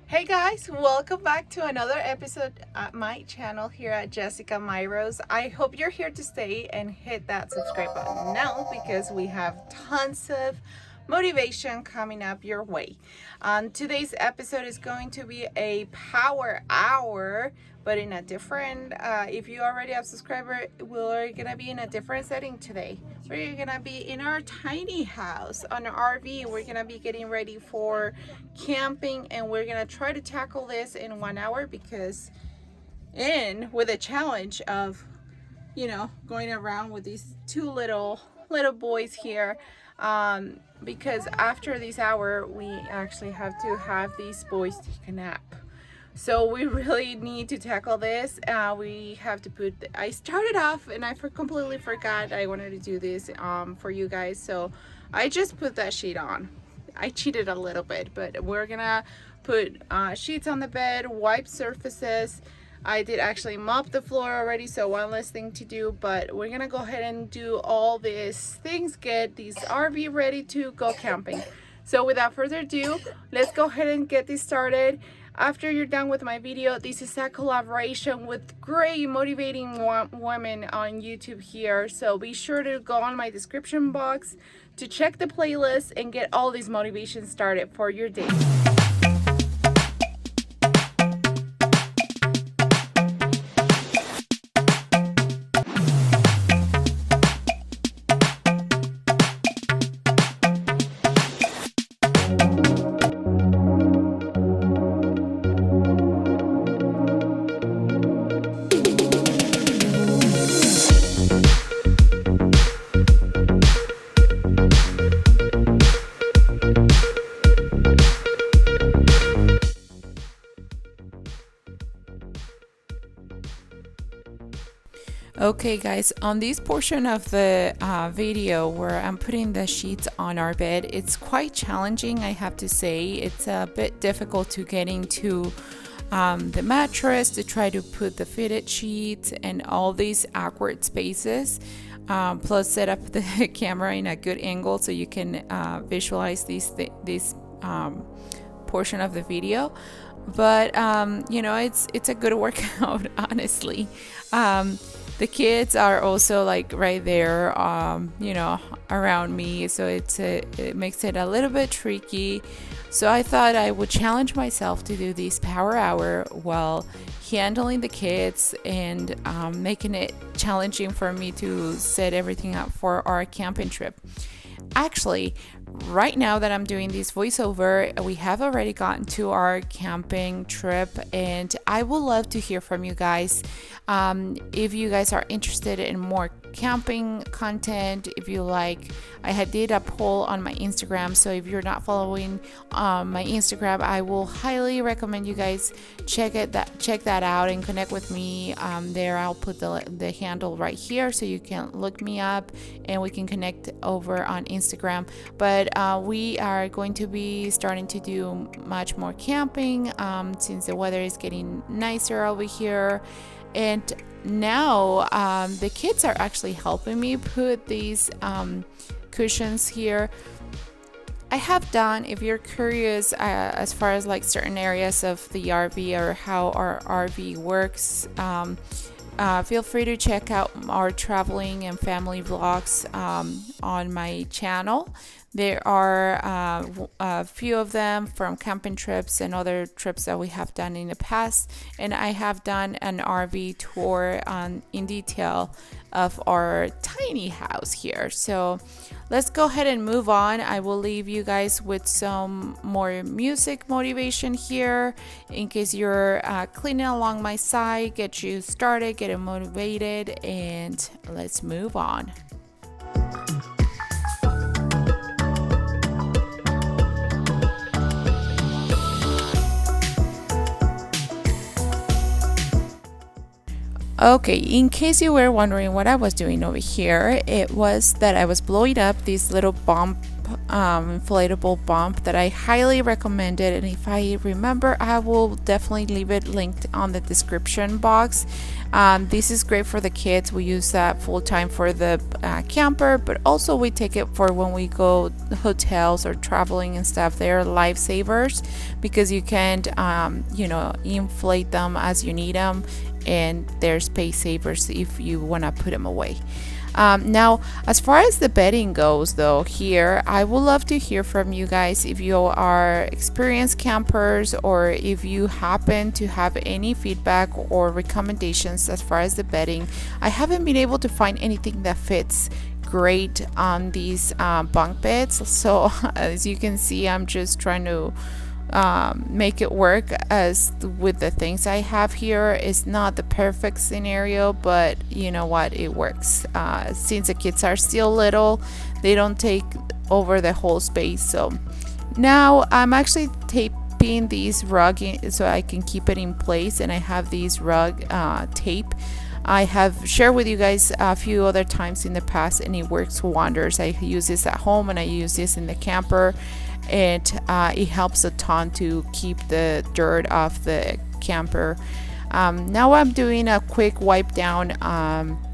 Hey guys, welcome back to another episode at my channel here at Jessica Myrose. I hope you're here to stay and hit that subscribe button now because we have tons of motivation coming up your way. Today's episode is going to be a power hour, but in a different, if you already have subscriber, we're gonna be in a different setting today. We're gonna be in our tiny house on an RV. We're gonna be getting ready for camping, and we're gonna try to tackle this in 1 hour because with a challenge of going around with these two little boys here, because after this hour we actually have to have these boys take a nap. So we really need to tackle this. We have to I started off and I completely forgot I wanted to do this for you guys, so I just put that sheet on. I cheated a little bit, but we're gonna put sheets on the bed, wipe surfaces. I did actually mop the floor already, so one less thing to do, but we're gonna go ahead and do all these things, get these RV ready to go camping. So without further ado, let's go ahead and get this started. After you're done with my video, this is a collaboration with great motivating women on YouTube here, so be sure to go on my description box to check the playlist and get all these motivations started for your day. Okay guys, on this portion of the video where I'm putting the sheets on our bed, it's quite challenging, I have to say. It's a bit difficult to get into the mattress to try to put the fitted sheets and all these awkward spaces. Plus set up the camera in a good angle so you can visualize this portion of the video. But it's a good workout, honestly. The kids are also like right there, around me, so it makes it a little bit tricky. So I thought I would challenge myself to do this power hour while handling the kids and making it challenging for me to set everything up for our camping trip. Actually, right now that I'm doing this voiceover, we have already gotten to our camping trip, and I would love to hear from you guys. If you guys are interested in more camping content, if you like, I did a poll on my Instagram, so if you're not following my Instagram, I will highly recommend you guys check that out and connect with me there. I'll put the handle right here so you can look me up and we can connect over on Instagram. But we are going to be starting to do much more camping since the weather is getting nicer over here. And now the kids are actually helping me put these cushions here. I have done, if you're curious as far as like certain areas of the RV or how our RV works, feel free to check out our traveling and family vlogs on my channel. There are a few of them from camping trips and other trips that we have done in the past, and I have done an RV tour in detail of our tiny house here. So let's go ahead and move on. I will leave you guys with some more music motivation here in case you're cleaning along my side, get you started, get motivated, and let's move on. Okay, in case you were wondering what I was doing over here, it was that I was blowing up these little bomb inflatable bump that I highly recommend it, and if I remember, I will definitely leave it linked on the description box. This is great for the kids. We use that full time for the camper, but also we take it for when we go hotels or traveling and stuff. They're lifesavers because you can inflate them as you need them, and they're space savers if you want to put them away. Now, as far as the bedding goes, though, here, I would love to hear from you guys if you are experienced campers or if you happen to have any feedback or recommendations as far as the bedding. I haven't been able to find anything that fits great on these bunk beds, so as you can see, I'm just trying to make it work as with the things I have here. It's not the perfect scenario, but you know what, it works. Since the kids are still little, they don't take over the whole space. So now I'm actually taping these rug in so I can keep it in place, and I have these rug tape. I have shared with you guys a few other times in the past, and it works wonders. I use this at home and I use this in the camper. It helps a ton to keep the dirt off the camper. Now I'm doing a quick wipe down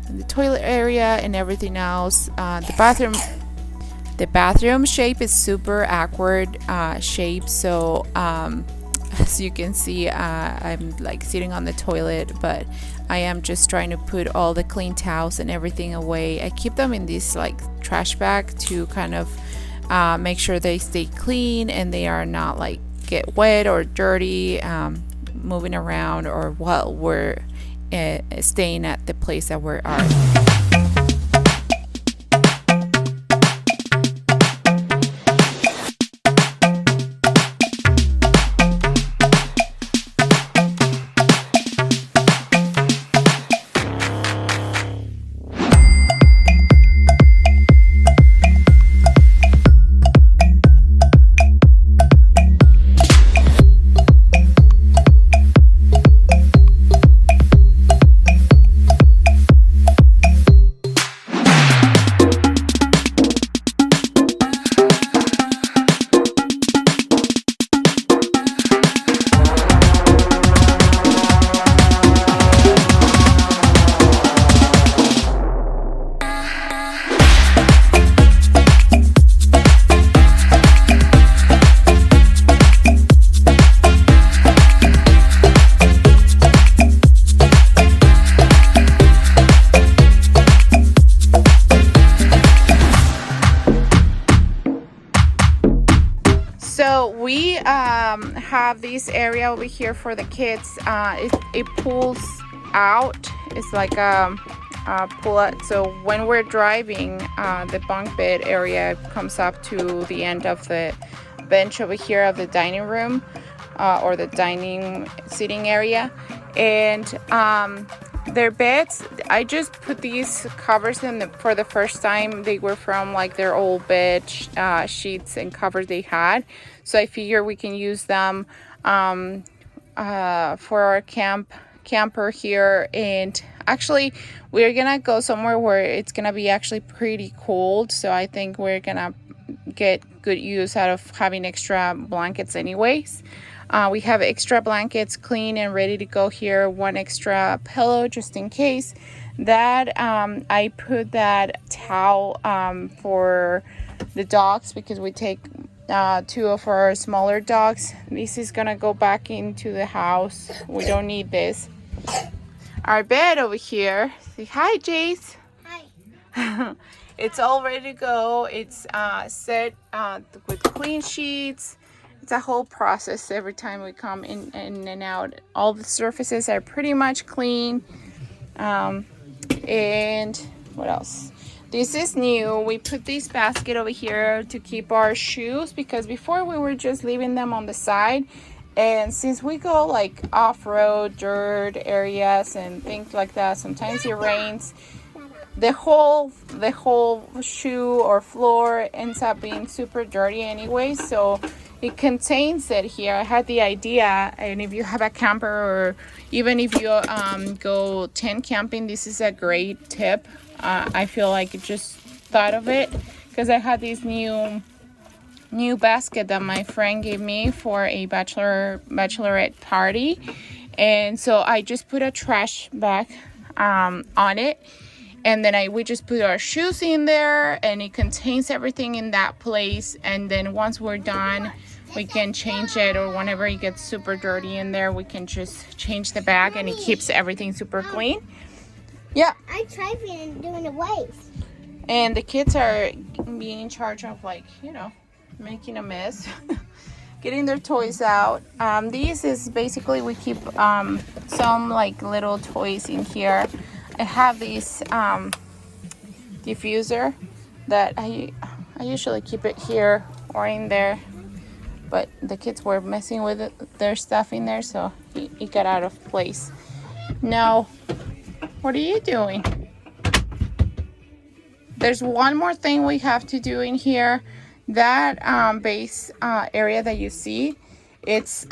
the toilet area and everything else. The bathroom shape is super awkward shape, so as you can see, I'm like sitting on the toilet, but I am just trying to put all the clean towels and everything away. I keep them in this like trash bag to kind of make sure they stay clean and they are not like get wet or dirty moving around or while we're staying at the place that we are. So we have this area over here for the kids. It pulls out. It's like a pull out. So when we're driving, the bunk bed area comes up to the end of the bench over here of the dining room or the dining seating area. And their beds, I just put these covers in for the first time. They were from like their old bed sheets and covers they had, so I figure we can use them for our camper here. And actually we're gonna go somewhere where it's gonna be actually pretty cold, so I think we're gonna get good use out of having extra blankets anyways. We have extra blankets clean and ready to go here. One extra pillow just in case. That I put that towel for the dogs because we take 2 of our smaller dogs. This is gonna go back into the house. We don't need this. Our bed over here. Say hi, Jace. Hi. It's all ready to go. It's set with clean sheets. It's a whole process every time we come in and out. All the surfaces are pretty much clean. And what else? This is new. We put this basket over here to keep our shoes because before we were just leaving them on the side. And since we go like off-road, dirt areas and things like that, sometimes it rains. The whole shoe or floor ends up being super dirty anyway, so it contains it here. I had the idea, and if you have a camper or even if you go tent camping, this is a great tip. I feel like I just thought of it because I had these new new basket that my friend gave me for a bachelorette party. And so I just put a trash bag on it, and then we just put our shoes in there, and it contains everything in that place. And then once we're done, we can change it, or whenever it gets super dirty in there, we can just change the bag, and it keeps everything super clean. Yeah. I tried doing the waste. And the kids are being in charge of, like, you know, making a mess. Getting their toys out. These is basically, we keep some like little toys in here. I have this diffuser that I usually keep it here or in there, but the kids were messing with their stuff in there, so it got out of place. Now, what are you doing? There's one more thing we have to do in here. That base area that you see, it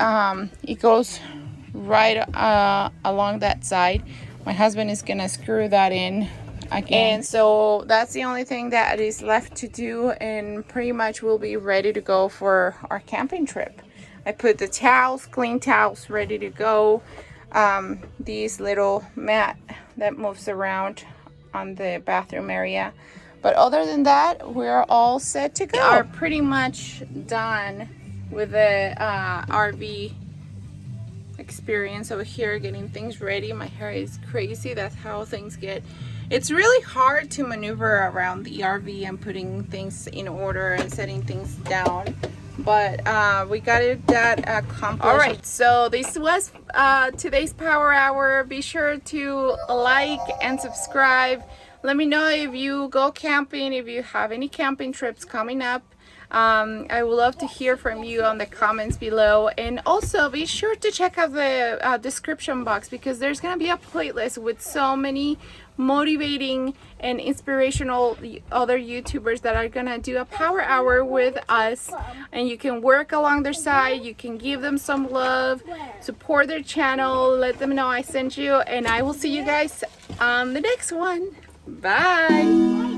goes right along that side. My husband is gonna screw that in again, and so that's the only thing that is left to do, and pretty much we'll be ready to go for our camping trip. I put the towels, clean towels, ready to go. These little mat that moves around on the bathroom area. But other than that, we're all set to go. We are pretty much done with the RV experience over here, getting things ready. My hair is crazy. That's how things get. It's really hard to maneuver around the RV and putting things in order and setting things down. But we got that accomplished. All right, so this was today's Power Hour. Be sure to like and subscribe. Let me know if you go camping, if you have any camping trips coming up. I would love to hear from you on the comments below. And also be sure to check out the description box, because there's going to be a playlist with so many motivating and inspirational other YouTubers that are going to do a Power Hour with us. And you can work along their side. You can give them some love, support their channel, let them know I sent you. And I will see you guys on the next one. Bye.